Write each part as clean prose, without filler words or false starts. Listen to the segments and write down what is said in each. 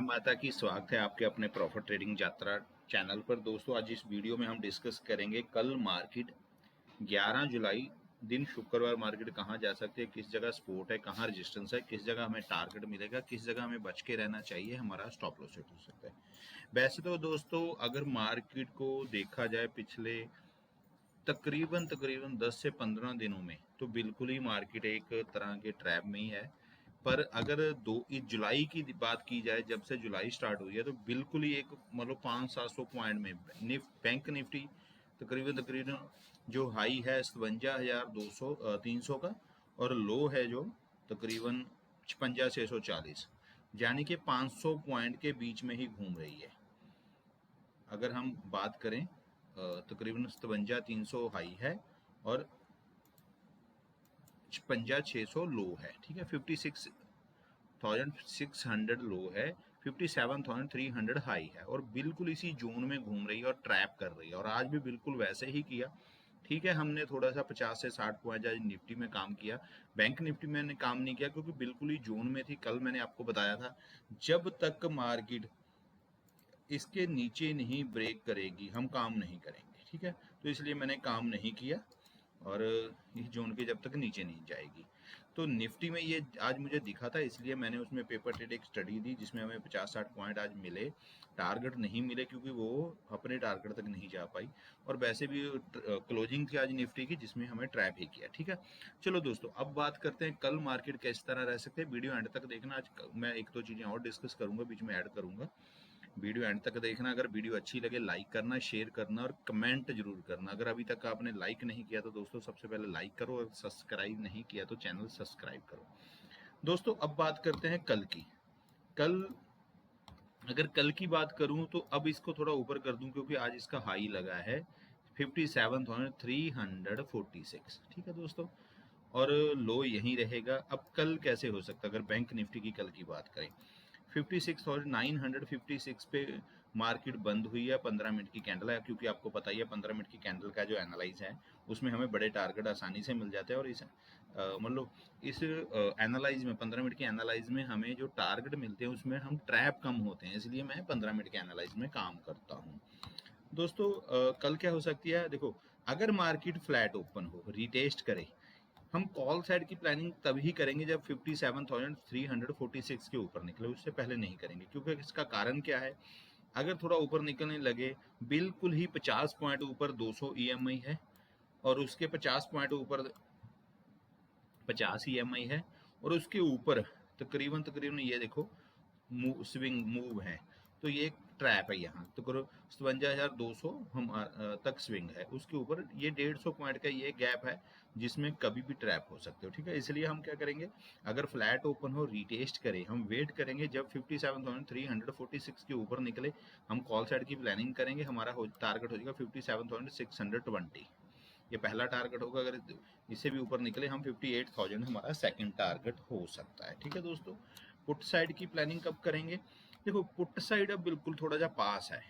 माता की, स्वागत है आपके अपने प्रॉफिट ट्रेडिंग यात्रा चैनल पर। दोस्तों, आज इस वीडियो में हम डिस्कस करेंगे कल मार्केट 11 जुलाई दिन शुक्रवार मार्केट कहां जा सकती है, किस जगह सपोर्ट है, कहां रेजिस्टेंस है, किस जगह हमें टारगेट मिलेगा, किस जगह हमें बच के रहना चाहिए, हमारा स्टॉप लॉस सेट हो सकता है। वैसे तो दोस्तों अगर मार्केट को देखा जाए पिछले तकरीबन 10 से 15 दिनों में तो बिल्कुल ही मार्केट एक तरह के ट्रैप में ही है। पर अगर जुलाई की बात की जाए, जब से जुलाई स्टार्ट हुई है तो बिल्कुल ही एक मतलब 500-700 पॉइंट में बैंक निफ्टी तकरीबन जो हाई है 57,200 300 का, और लो है जो तकरीबन 56,640, यानी कि 500 पॉइंट के बीच में ही घूम रही है। अगर हम बात करें तकरीबन 57,300 हाई है और 56,600 लो है। ठीक है, 56,600 लो है, 57,300 हाई है, और बिल्कुल इसी जोन में घूम रही है और ट्रैप कर रही है, और आज भी बिल्कुल वैसे ही किया। ठीक है, हमने थोड़ा सा 50 से 60 पॉइंट आज निफ्टी में काम किया, बैंक निफ्टी में ने काम नहीं किया क्योंकि बिल्कुल ही जोन में थी। कल मैंने आपको बताया था जब तक मार्केट इसके नीचे नहीं ब्रेक करेगी हम काम नहीं करेंगे। ठीक है, तो इसलिए मैंने काम नहीं किया, और इस जोन के जब तक नीचे नहीं जाएगी। तो निफ्टी में ये आज मुझे दिखा था, इसलिए मैंने उसमें पेपर ट्रेड एक स्टडी दी जिसमें हमें 50-60 पॉइंट आज मिले। टारगेट नहीं मिले क्योंकि वो अपने टारगेट तक नहीं जा पाई, और वैसे भी क्लोजिंग थी आज निफ्टी की जिसमें हमें ट्रैप ही किया। ठीक है, चलो दोस्तों अब बात करते हैं कल मार्केट किस तरह रह सकते हैं। वीडियो एंड तक देखना, आज मैं एक दो चीज़ें और डिस्कस करूंगा, बीच में ऐड करूंगा। वीडियो एंड तक देखना। अगर वीडियो अच्छी लगे लाइक करना, शेयर करना और कमेंट जरूर करना। अगर अभी तक आपने लाइक नहीं किया तो दोस्तों सबसे पहले लाइक करो, और सब्सक्राइब नहीं किया तो चैनल सब्सक्राइब करो। दोस्तों अब बात करते हैं कल की। अगर कल की बात करूं तो अब इसको थोड़ा ऊपर कर दूं क्योंकि आज इसका हाई लगा है 57,346। ठीक है दोस्तों, और लो यहीं रहेगा। अब कल कैसे हो सकता है अगर बैंक निफ्टी की कल की बात करें, 56,956 पे मार्केट बंद हुई है। 15 मिनट की कैंडल है, क्योंकि आपको पता ही है 15 मिनट की कैंडल का जो एनालाइज है उसमें हमें बड़े टारगेट आसानी से मिल जाते हैं, और इस मतलब इस एनालाइज में 15 मिनट के एनालाइज में हमें जो टारगेट मिलते हैं उसमें हम ट्रैप कम होते हैं, इसलिए मैं 15 मिनट के एनालाइज में काम करता हूँ। दोस्तों कल क्या हो सकती है, देखो अगर मार्केट फ्लैट ओपन हो, रिटेस्ट करे, हम कॉल साइड की प्लानिंग तभी करेंगे जब 57,346 के ऊपर निकले, उससे पहले नहीं करेंगे। क्योंकि इसका कारण क्या है, अगर थोड़ा ऊपर निकलने लगे, बिल्कुल ही 50 पॉइंट ऊपर 200 ईएमआई है, और उसके 50 पॉइंट ऊपर 50 ईएमआई है, और उसके ऊपर तकरीबन ये देखो स्विंग मूव है, तो ये एक ट्रैप है। यहाँ तो करो 57,200 हम तक स्विंग है, उसके ऊपर ये 150 पॉइंट का ये गैप है जिसमें कभी भी ट्रैप हो सकते हो। ठीक है, इसलिए हम क्या करेंगे, अगर फ्लैट ओपन हो, रिटेस्ट करें, हम वेट करेंगे जब 57,346 के ऊपर निकले, हम कॉल साइड की प्लानिंग करेंगे। हमारा टारगेट हो जाएगा 57,620, ये पहला टारगेट होगा। अगर इससे भी ऊपर निकले हम 58,000 हमारा सेकंड टारगेट हो सकता है। ठीक है दोस्तों, पुट साइड की प्लानिंग कब करेंगे, देखो पुट साइड अब बिल्कुल थोड़ा सा पास है।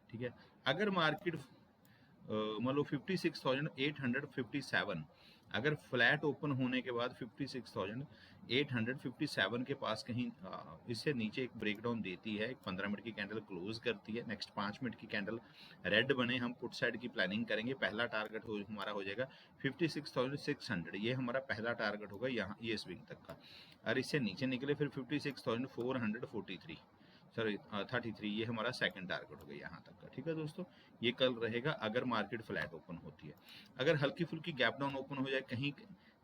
ठीक है, अगर मार्केट मतलब 56,857 अगर फ्लैट ओपन होने के बाद 56,857 के पास कहीं इससे नीचे एक ब्रेकडाउन देती है, एक 15 मिनट की कैंडल क्लोज करती है, नेक्स्ट 5 मिनट की कैंडल रेड बने, हम पुट साइड की प्लानिंग करेंगे। पहला टारगेट हमारा हो जाएगा 56,600, ये हमारा पहला टारगेट होगा यहाँ ये स्विंग तक का। और इससे नीचे निकले फिर 56,443 सॉरी 33, ये हमारा सेकंड टारगेट हो गया यहाँ तक का। ठीक है दोस्तों, ये कल रहेगा अगर मार्केट फ्लैट ओपन होती है। अगर हल्की फुल्की गैप डाउन ओपन हो जाए कहीं,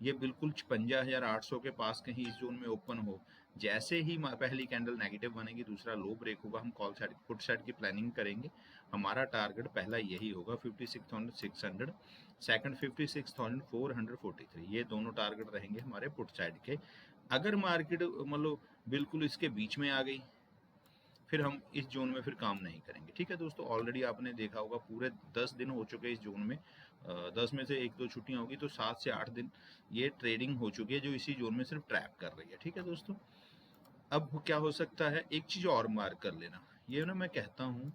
ये बिल्कुल 56,800 के पास कहीं इस जोन में ओपन हो, जैसे ही पहली कैंडल नेगेटिव बनेगी, दूसरा लो ब्रेक होगा, हम कॉल साइड पुट साइड की प्लानिंग करेंगे। हमारा टारगेट पहला यही होगा 56,600, सेकंड 56,443, ये दोनों टारगेट रहेंगे हमारे पुट साइड के। अगर मार्केट मतलब बिल्कुल इसके बीच में आ गई, फिर हम इस जोन में फिर काम नहीं करेंगे। ठीक है दोस्तों, ऑलरेडी आपने देखा होगा पूरे 10 दिन हो चुके हैं इस जोन में, 10 में से 1-2 छुट्टियां होगी तो 7 से 8 दिन ये ट्रेडिंग हो चुकी है जो इसी जोन में सिर्फ ट्रैप कर रही है। ठीक है दोस्तों, अब क्या हो सकता है, एक चीज और मार्क कर लेना, ये ना मैं कहता हूँ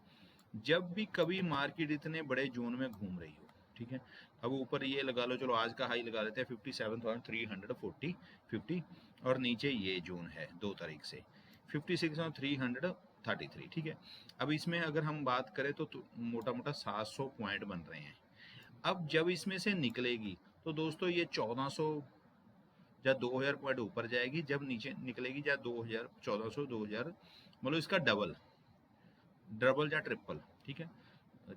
जब भी कभी मार्केट इतने बड़े जोन में घूम रही हो, ठीक है, अब ऊपर ये लगा लो, चलो आज का हाई लगा लेते हैं 57,340 50, और नीचे ये जोन है 2 तारीख से 56,300 33, ठीक है। अब इसमें अगर हम बात करें तो मोटा मोटा 700 पॉइंट बन रहे हैं। अब जब इसमें से निकलेगी तो दोस्तों ये 1400 या 2000 पॉइंट ऊपर जाएगी, जब नीचे निकलेगी या 2000 1400 2000 मतलब इसका डबल या ट्रिपल, ठीक है।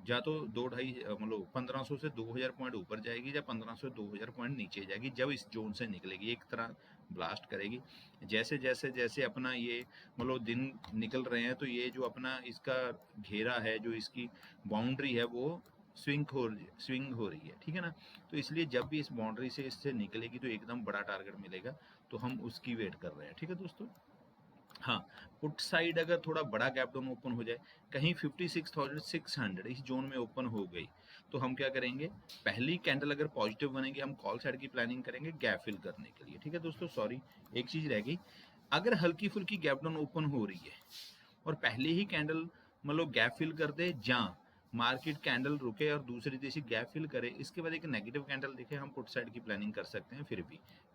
या तो 2-2.5 मतलब 1500 से 2000 पॉइंट ऊपर जाएगी या 1500 से 2000 पॉइंट नीचे जाएगी जब इस जोन से निकलेगी, एक तरह ब्लास्ट करेगी। जैसे जैसे जैसे अपना ये मतलब दिन निकल रहे हैं तो ये जो अपना इसका घेरा है, जो इसकी बाउंड्री है वो स्विंग हो रही है, ठीक है ना। तो इसलिए जब भी इस बाउंड्री से इससे निकलेगी तो एकदम बड़ा टारगेट मिलेगा, तो हम उसकी वेट कर रहे हैं, ठीक है दोस्तों। हाँ, पुट साइड अगर थोड़ा बड़ा गैप डाउन ओपन हो जाए, कहीं 56,600 इस जोन में ओपन हो गई, तो हम क्या करेंगे, पहली कैंडल अगर पॉजिटिव बनेगी हम कॉल साइड की प्लानिंग करेंगे गैप फिल करने के लिए, ठीक है दोस्तों। सॉरी, एक चीज रह गई, अगर हल्की फुल्की गैप डाउन ओपन हो रही है और पहले ही कैंडल मतलब गैप फिल कर दे, जहाँ मार्केट कैंडल रुके और दूसरी तीसरी गैप फिल करे, इसके बाद एक नेगेटिव कैंडल दिखे, हम पुट साइड की प्लानिंग कर सकते हैं।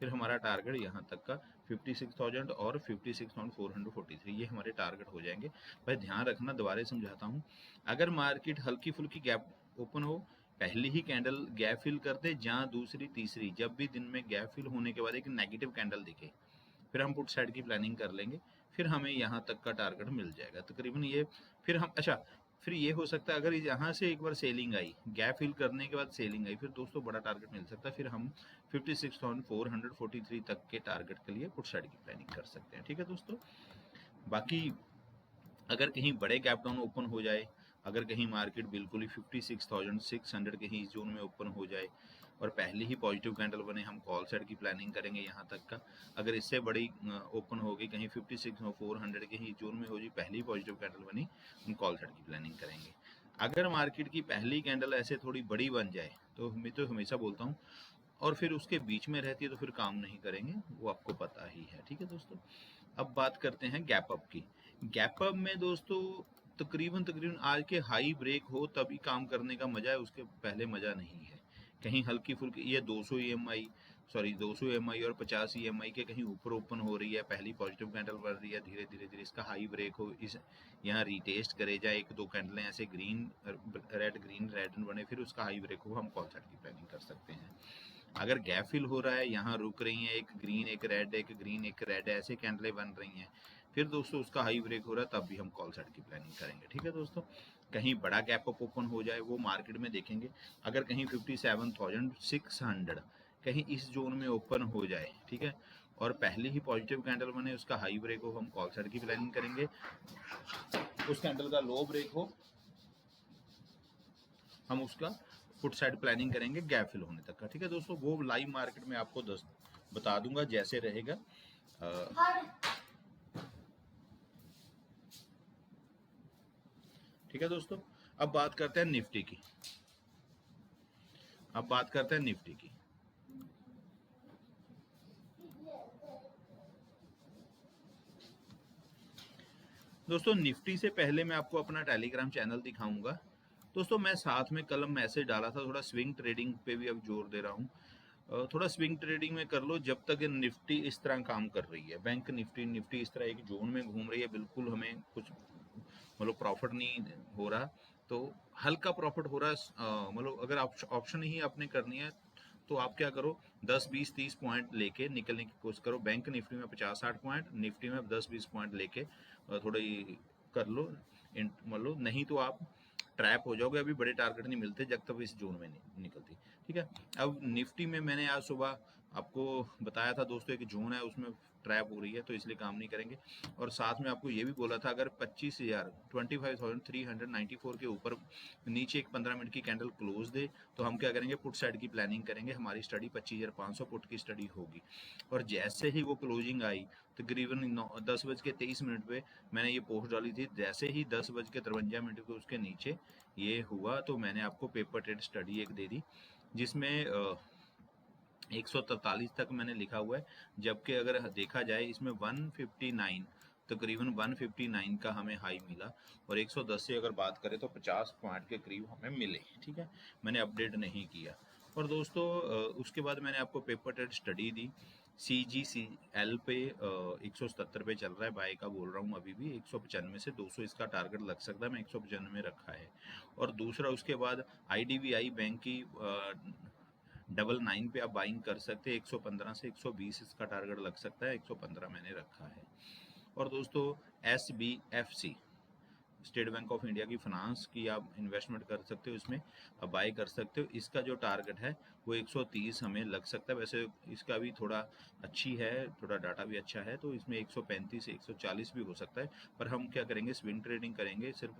फिर हमारा टारगेट यहाँ तक का 56,000 और 56,443 ये हमारे टारगेट हो जाएंगे। भाई ध्यान रखना, दोबारा समझाता हूँ, अगर मार्केट हल्की फुल्की गैप ओपन हो, पहली ही कैंडल गैप फिल कर दे, जहाँ दूसरी तीसरी जब भी दिन में गैप फिल होने के बाद एक नेगेटिव कैंडल दिखे, फिर हम पुट साइड की प्लानिंग कर लेंगे, फिर हमें यहाँ तक का टारगेट मिल जाएगा तकरीबन ये। फिर हम अच्छा, फिर ये हो सकता है अगर यहाँ से एक बार सेलिंग आई, गैप फिल करने के बाद सेलिंग आई, फिर दोस्तों बड़ा टारगेट मिल सकता है, फिर हम 56,443 तक के टारगेट के लिए पुट साइड की प्लानिंग कर सकते हैं, ठीक है दोस्तों। बाकी अगर कहीं बड़े गैप डाउन ओपन हो जाए, अगर कहीं मार्केट बिल्कुल ही 56,600 के ही जोन में ओपन हो जाए और पहले ही पॉजिटिव कैंडल बने, हम कॉल साइड की प्लानिंग करेंगे यहाँ तक का। अगर इससे बड़ी ओपन हो गई, कहीं 56,400 के ही जोन में हो जाए, पहली पॉजिटिव कैंडल बनी, हम कॉल साइड की प्लानिंग करेंगे। अगर मार्केट की पहली कैंडल ऐसे थोड़ी बड़ी बन जाए, तो मैं तो हमेशा बोलता हूँ, और फिर उसके बीच में रहती है तो फिर काम नहीं करेंगे, वो आपको पता ही है, ठीक है दोस्तों। अब बात करते हैं गैप अप की। गैप अप में दोस्तों तकरीबन आज के हाई ब्रेक हो तभी काम करने का मजा है, उसके पहले मजा नहीं है। कहीं हल्की फुल्की ये 200 EMI सॉरी 200 EMI और 50 EMI के कहीं ऊपर ओपन हो रही है, पहली पॉजिटिव कैंडल बन रही है, धीरे धीरे इसका हाई ब्रेक हो, इस यहाँ रीटेस्ट करे जाए, एक दो कैंडलें ऐसे ग्रीन रेड बने, फिर उसका हाई ब्रेक हो, हम कॉल साइड की प्लानिंग कर सकते हैं। अगर गैप फिल हो रहा है, यहाँ रुक रही हैं, एक ग्रीन एक रेड एक ग्रीन एक रेड ऐसे कैंडलें बन रही हैं, फिर दोस्तों उसका हाई ब्रेक हो रहा है, तब भी हम कॉल साइड की प्लानिंग करेंगे, ठीक है दोस्तों। कहीं बड़ा गैप अप ओपन हो जाए, वो मार्केट में देखेंगे, अगर कहीं 57,600 कहीं इस जोन में ओपन हो जाए, ठीक है, और पहले ही पॉजिटिव कैंडल बने, उसका हाई ब्रेक हो, हम कॉल साइड की प्लानिंग करेंगे। उस कैंडल का लो ब्रेक हो, हम उसका पुट साइड प्लानिंग करेंगे गैप फिल होने तक का, ठीक है दोस्तों। वो लाइव मार्केट में आपको बता दूंगा जैसे रहेगा। ठीक है दोस्तों, अब बात करते हैं निफ्टी की। दोस्तों निफ्टी से पहले मैं आपको अपना टेलीग्राम चैनल दिखाऊंगा। दोस्तों मैं साथ में कल मैसेज डाला था, थोड़ा स्विंग ट्रेडिंग पे भी अब जोर दे रहा हूँ। थोड़ा स्विंग ट्रेडिंग में कर लो जब तक निफ्टी इस तरह काम कर रही है, बैंक निफ्टी इस तरह एक जोन में घूम रही है, बिल्कुल हमें कुछ मतलब प्रॉफिट नहीं हो रहा, तो हल्का प्रॉफिट हो रहा है, मतलब अगर ऑप्शन ही आपने करनी है तो आप क्या करो, 10 20 30 पॉइंट लेके निकलने की कोशिश करो। बैंक निफ्टी में 50-60 पॉइंट, निफ्टी में 10-20 पॉइंट लेके थोड़ा कर लो, मतलब नहीं तो आप ट्रैप हो जाओगे, अभी बड़े टारगेट नहीं मिलते जब तक इस जोन में नहीं निकलती, ठीक है। अब निफ्टी में मैंने आज सुबह आपको बताया था दोस्तों, एक जोन है उसमें ट्रैप हो रही है, तो इसलिए काम नहीं करेंगे। और साथ में आपको ये भी बोला था, अगर 25,394 के ऊपर नीचे एक 15 मिनट की कैंडल क्लोज दे, तो हम क्या करेंगे, पुट साइड की प्लानिंग करेंगे। हमारी स्टडी 25,500 पुट की स्टडी होगी, और जैसे ही वो क्लोजिंग आई तकरीबन 10:23 पे मैंने ये पोस्ट डाली थी, जैसे ही 10:53 को उसके नीचे ये हुआ, तो मैंने आपको पेपर ट्रेड स्टडी एक दे दी, जिसमें 143 तक मैंने लिखा हुआ है, जबकि अगर देखा जाए इसमें 159 तकरीबन 159 का हमें हाई मिला, और 110 से अगर बात करें तो 50 पॉइंट के करीब हमें मिले, ठीक है। मैंने अपडेट नहीं किया। और दोस्तों उसके बाद मैंने आपको पेपर ट्रेड स्टडी दी, CGCL पे 177 पे चल रहा है, बाय का बोल रहा हूँ अभी भी। 195 से 200 इसका टारगेट लग सकता है, मैं 195 में रखा है। और दूसरा उसके बाद IDBI बैंक की 99 पे आप बाइंग कर सकते हैं, 115 से 120 इसका टारगेट लग सकता है, 115 मैंने रखा है। और दोस्तों SBFC, state bank of India की फाइनेंस की आप इन्वेस्टमेंट कर सकते हो, इसमें आप बाय कर सकते हो। इसका जो टारगेट है वो 130 हमें लग सकता है। वैसे इसका भी थोड़ा अच्छी है, थोड़ा डाटा भी अच्छा है, तो इसमें 135 से 140 भी हो सकता है। पर हम क्या करेंगे, स्विंग ट्रेडिंग करेंगे सिर्फ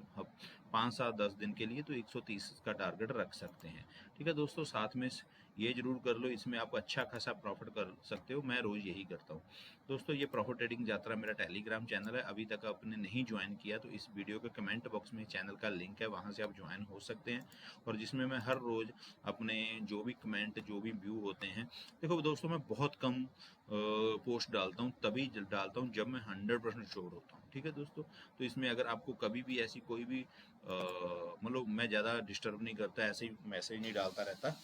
5 7 10 दिन के लिए, तो 130 का टारगेट रख सकते हैं। ठीक है दोस्तों, साथ में ये जरूर कर लो, इसमें आप अच्छा खासा प्रॉफिट कर सकते हो। मैं रोज यही करता हूँ दोस्तों। ये प्रॉफिट ट्रेडिंग यात्रा मेरा टेलीग्राम चैनल है, अभी तक आपने नहीं ज्वाइन किया तो इस वीडियो के कमेंट बॉक्स में चैनल का लिंक है, वहां से आप ज्वाइन हो सकते हैं। और जिसमें मैं हर रोज अपने जो भी कमेंट, जो भी व्यू होते हैं, देखो दोस्तों मैं बहुत कम पोस्ट डालता हूँ, तभी डालता हूँ जब मैं 100% श्योर होता हूँ। ठीक है दोस्तों, तो इसमें अगर आपको कभी भी ऐसी कोई भी मतलब मैं ज़्यादा डिस्टर्ब नहीं करता, ऐसे ही मैसेज नहीं डालता रहता।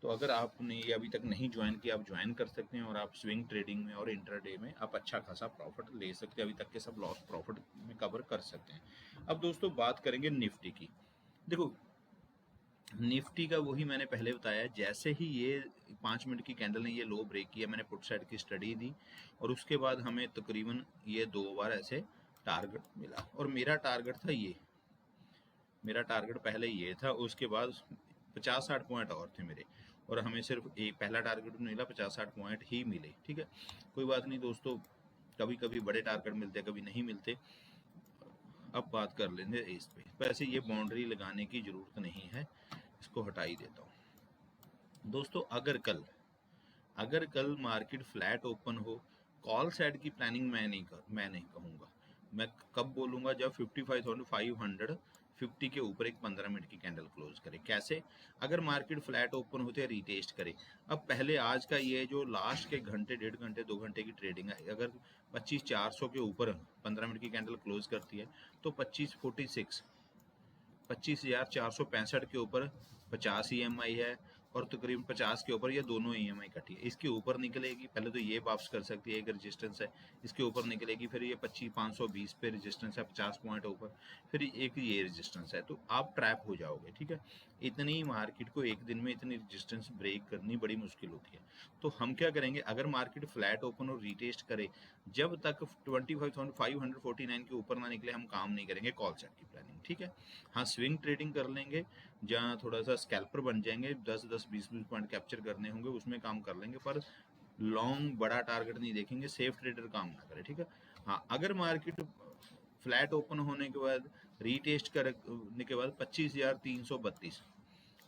तो अगर आपने ये अभी तक नहीं ज्वाइन किया, आप ज्वाइन कर सकते हैं, और आप स्विंग ट्रेडिंग में और इंट्राडे में आप अच्छा खासा प्रॉफिट ले सकते हैं। अभी तक के सब लॉस प्रॉफिट में कवर कर सकते हैं। अब दोस्तों बात करेंगे निफ्टी की। देखो निफ्टी का वही मैंने पहले बताया, जैसे ही ये 5 मिनट की कैंडल ने ये लो ब्रेक किया, मैंने पुट साइड की स्टडी दी, और उसके बाद हमें तकरीबन ये 2 बार ऐसे टारगेट मिला। और मेरा टारगेट था ये, मेरा टारगेट पहले ये था, उसके बाद 50-60 पॉइंट और थे मेरे, और हमें सिर्फ एक पहला टारगेट मिला, 50-60 पॉइंट ही मिले। ठीक है, कोई बात नहीं दोस्तों, कभी कभी बड़े टारगेट मिलते, कभी नहीं मिलते। अब बात कर लेंगे इस पे। वैसे ये बाउंड्री लगाने की जरूरत नहीं है, इसको हटा ही देता हूँ दोस्तों। अगर कल मार्केट फ्लैट ओपन हो, कॉल साइड की प्लानिंग मैं नहीं कहूँगा। मैं कब बोलूँगा, जब 55,550 के ऊपर एक 15 मिनट की कैंडल क्लोज करे। कैसे? अगर मार्केट फ्लैट ओपन होते हैं, रीटेस्ट करे। अब पहले आज का ये जो लास्ट के घंटे, 1.5 घंटे 2 घंटे की ट्रेडिंग है, अगर 25,400 के ऊपर 15 मिनट की कैंडल क्लोज करती है, तो 25,465 के ऊपर 50 EMI है, और तकरीबन 50 के ऊपर ये दोनों EMI कटी है। इसके ऊपर निकलेगी, पहले तो ये वापस कर सकती है, एक रेजिस्टेंस है, इसके ऊपर निकलेगी, फिर ये 25,520 पे रेजिस्टेंस है 50 पॉइंट ऊपर, फिर एक ये रेजिस्टेंस है, तो आप ट्रैप हो जाओगे। ठीक है, इतनी मार्केट को एक दिन में इतनी रेजिस्टेंस ब्रेक करनी बड़ी मुश्किल होती है। तो हम क्या करेंगे, अगर मार्केट फ्लैट ओपन और रीटेस्ट करे, जब तक 25,549 के ऊपर ना निकले, हम काम नहीं करेंगे कॉल सेट की प्लानिंग। ठीक है, हाँ स्विंग ट्रेडिंग कर लेंगे, जहाँ थोड़ा सा स्कैल्पर बन जाएंगे, 10-10 20-20 पॉइंट कैप्चर करने होंगे, उसमें काम कर लेंगे, पर लॉन्ग बड़ा टारगेट नहीं देखेंगे, सेफ ट्रेडर काम ना करे। ठीक है, हाँ अगर मार्केट फ्लैट ओपन होने के बाद, रीटेस्ट करने के बाद 25,332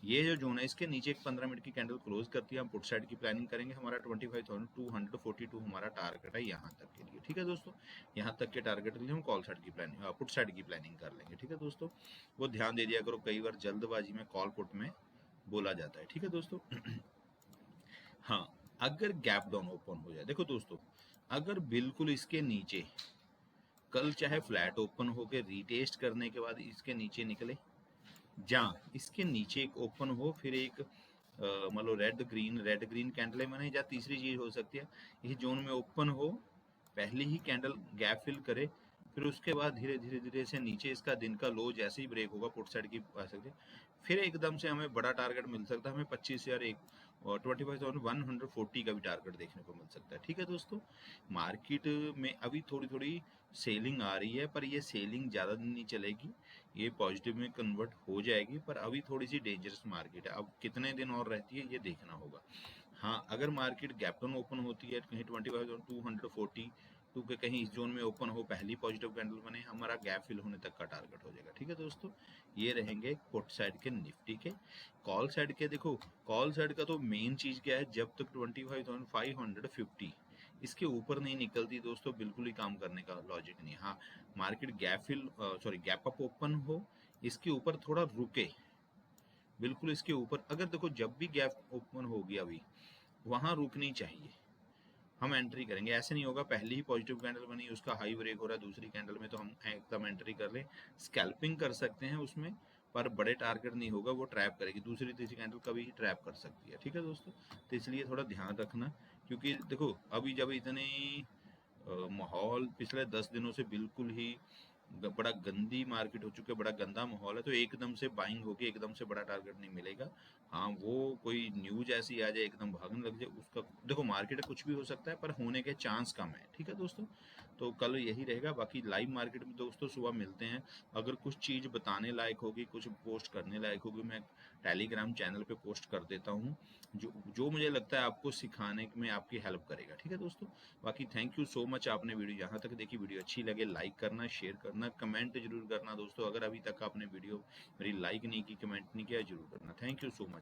ये जो जोन है, इसके नीचे एक 15 मिनट की कैंडल क्लोज करती है, हम पुट साइड की प्लानिंग करेंगे। हमारा 25,242 हमारा टारगेट है यहाँ तक के लिए। ठीक है दोस्तों, यहाँ तक के टारगेट के लिए हम कॉल साइड की प्लानिंग, पुट साइड की प्लानिंग कर लेंगे। ठीक है दोस्तों, वो ध्यान दे दिया करो, कई बार जल्दबाजी में कॉल पुट में बोला जाता है। ठीक है दोस्तों हाँ, अगर गैप डाउन ओपन हो जाए, देखो दोस्तों अगर बिल्कुल इसके नीचे कल चाहे फ्लैट ओपन होकर रीटेस्ट करने के बाद इसके नीचे निकले, जहाँ इसके नीचे एक ओपन हो, फिर एक मतलब रेड ग्रीन कैंडल मैंने, या तीसरी चीज हो सकती है, ये जोन में ओपन हो, पहली ही कैंडल गैप फिल करे, फिर उसके बाद धीरे धीरे धीरे से नीचे इसका दिन का लो जैसे ही ब्रेक होगा, पुट साइड की आ सकती है, फिर एकदम से हमें बड़ा टारगेट मिल सकता है, हमें 25,000 और 25,140 का भी टारगेट देखने को मिल सकता है। ठीक है दोस्तों, मार्केट में अभी थोड़ी थोड़ी सेलिंग आ रही है, पर ये सेलिंग ज़्यादा दिन नहीं चलेगी, ये पॉजिटिव में कन्वर्ट हो जाएगी, पर अभी थोड़ी सी डेंजरस मार्केट है। अब कितने दिन और रहती है ये देखना होगा। हाँ अगर मार्केट गैप डाउन ओपन होती है कहीं 25,242 के कहीं इस जोन में ओपन हो, पहली पॉजिटिव कैंडल बने, हमारा गैप फिल होने तक का टारगेट हो जाएगा। ठीक है दोस्तों, ये रहेंगे पुट साइड के निफ्टी के। कॉल साइड के देखो, कॉल साइड का तो मेन चीज क्या है, जब तक 25,550 इसके ऊपर नहीं निकलती दोस्तों, बिल्कुल ही काम करने का लॉजिक नहीं। हाँ मार्केट गैप अप ओपन हो, इसके ऊपर थोड़ा रुके, बिल्कुल इसके ऊपर, अगर देखो जब भी गैप ओपन होगी अभी वहां रुकनी चाहिए, हम एंट्री करेंगे। ऐसे नहीं होगा पहली ही पॉजिटिव कैंडल बनी, उसका हाई ब्रेक हो रहा है दूसरी कैंडल में, तो हम एकदम एंट्री कर लें। स्कैल्पिंग कर सकते हैं उसमें, पर बड़े टारगेट नहीं होगा, वो ट्रैप करेगी, दूसरी तीसरी कैंडल कभी ही ट्रैप कर सकती है। ठीक है दोस्तों, तो इसलिए थोड़ा ध्यान रखना, क्योंकि देखो अभी जब इतने माहौल पिछले 10 दिनों से बिल्कुल ही बड़ा गंदी मार्केट हो चुकी है, बड़ा गंदा माहौल है, तो एकदम से बाइंग होगी, एकदम से बड़ा टारगेट नहीं मिलेगा। हाँ, वो कोई न्यूज ऐसी आ जाए एकदम भागने लग जाए, उसका देखो मार्केट कुछ भी हो सकता है पर होने के चांस कम है। ठीक है दोस्तों, तो कल यही रहेगा। बाकी लाइव मार्केट में दोस्तों सुबह मिलते हैं। अगर कुछ चीज़ बताने लायक होगी, कुछ पोस्ट करने लायक होगी, मैं टेलीग्राम चैनल पे पोस्ट कर देता हूँ, जो जो मुझे लगता है आपको सिखाने में आपकी हेल्प करेगा। ठीक है दोस्तों, बाकी थैंक यू सो मच। आपने वीडियो यहाँ तक देखी, वीडियो अच्छी लगे लाइक करना, शेयर करना, कमेंट जरूर करना दोस्तों। अगर अभी तक आपने वीडियो मेरी लाइक नहीं की, कमेंट नहीं किया, जरूर करना। Thank you so much.